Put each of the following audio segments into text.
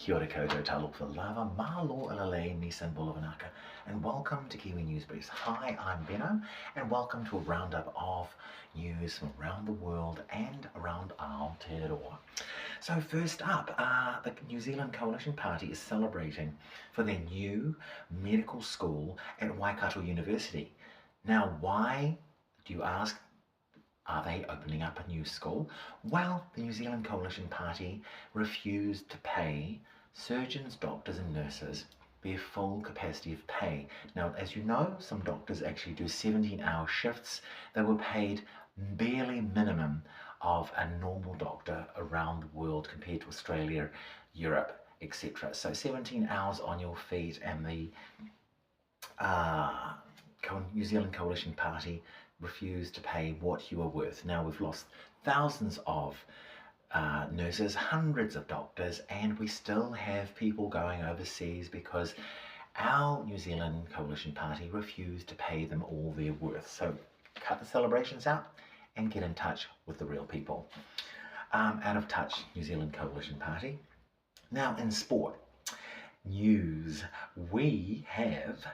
Kia ora koutou, talofa lava, malo alalei, nisan bulavanaka, and welcome to Kiwi News Briefs. Hi, I'm Benno, and welcome to a roundup of news from around the world and around Aotearoa. So first up, the New Zealand Coalition Party is celebrating for their new medical school at Waikato University. Now, why, do you ask? Are they opening up a new school? Well, the New Zealand Coalition Party refused to pay surgeons, doctors and nurses their full capacity of pay. Now, as you know, some doctors actually do 17-hour shifts. They were paid barely minimum of a normal doctor around the world compared to Australia, Europe, etc. So 17 hours on your feet, and the New Zealand Coalition Party refused to pay what you are worth. Now we've lost thousands of nurses, hundreds of doctors, and we still have people going overseas because our New Zealand Coalition Party refused to pay them all their worth. So cut the celebrations out and get in touch with the real people. Out of touch, New Zealand Coalition Party. Now in sport news, we have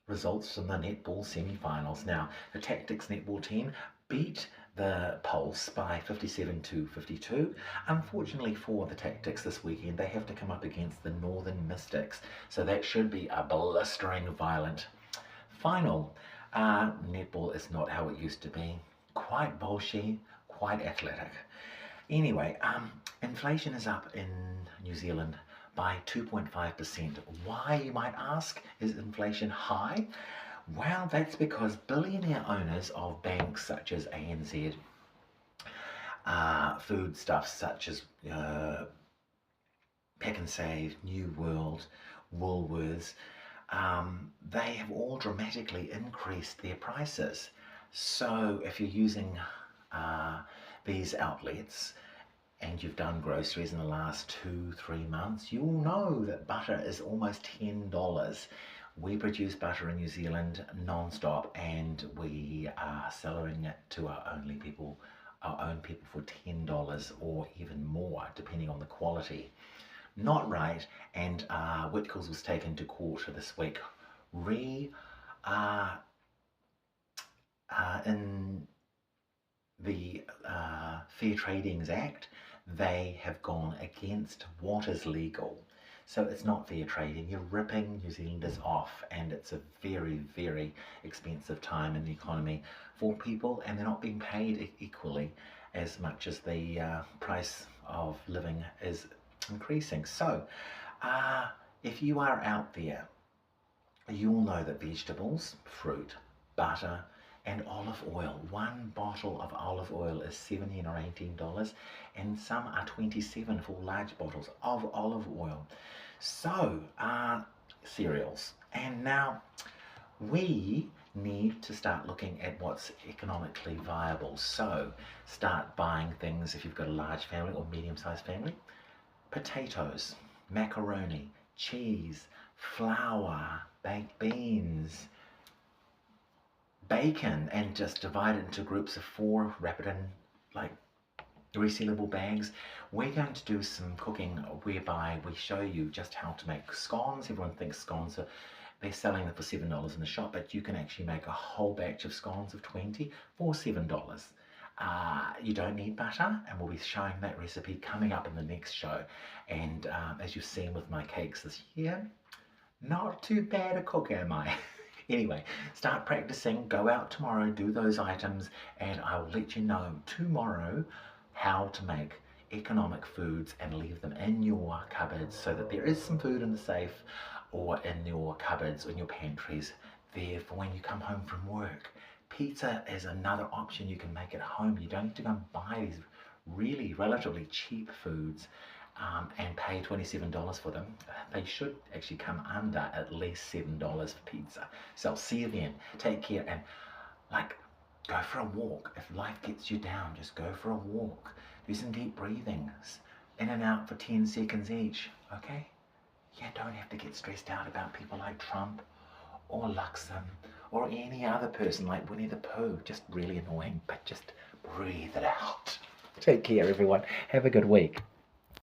results from the netball semi-finals. Now, the Tactics netball team beat the Pulse by 57-52. Unfortunately for the Tactics this weekend, they have to come up against the Northern Mystics, so that should be a blistering violent final. Netball is not how it used to be. Quite bolshy, quite athletic. Anyway, inflation is up in New Zealand by 2.5%. Why, you might ask, is inflation high? Well, that's because billionaire owners of banks such as ANZ, foodstuffs such as Pak'nSave, New World, Woolworths, they have all dramatically increased their prices. So if you're using these outlets and you've done groceries in the last 2-3 months, you'll know that butter is almost $10. We produce butter in New Zealand non-stop, and we are selling it to our own people for $10 or even more, depending on the quality. Not right, and Whitcoulls was taken to court this week. In the Fair Trading Act, they have gone against what is legal. So it's not fair trading. You're ripping New Zealanders off, and it's a very, very expensive time in the economy for people, and they're not being paid equally as much as the price of living is increasing. So if you are out there, you'll know that vegetables, fruit, butter, and olive oil. One bottle of olive oil is $17 or $18, and some are $27 for large bottles of olive oil. So, cereals. And now we need to start looking at what's economically viable. So, start buying things if you've got a large family or medium-sized family. Potatoes, macaroni, cheese, flour, baked beans, bacon, and just divide it into groups of 4, wrap it in like resealable bags. We're going to do some cooking whereby we show you just how to make scones. Everyone thinks scones they're selling them for $7 in the shop, but you can actually make a whole batch of scones of 20 for $7. You don't need butter, and we'll be showing that recipe coming up in the next show. And as you've seen with my cakes this year, not too bad a cook, am I? Anyway, start practicing, go out tomorrow, do those items, and I will let you know tomorrow how to make economic foods and leave them in your cupboards so that there is some food in the safe or in your cupboards or in your pantries there for when you come home from work. Pizza is another option. You can make at home. You don't need to go and buy these really relatively cheap foods and pay $27 for them. They should actually come under at least $7 for pizza. So I'll see you then. Take care, and go for a walk. If life gets you down, just go for a walk. Do some deep breathings, in and out for 10 seconds each, okay? You don't have to get stressed out about people like Trump or Luxon or any other person like Winnie the Pooh. Just really annoying, but just breathe it out. Take care, everyone. Have a good week.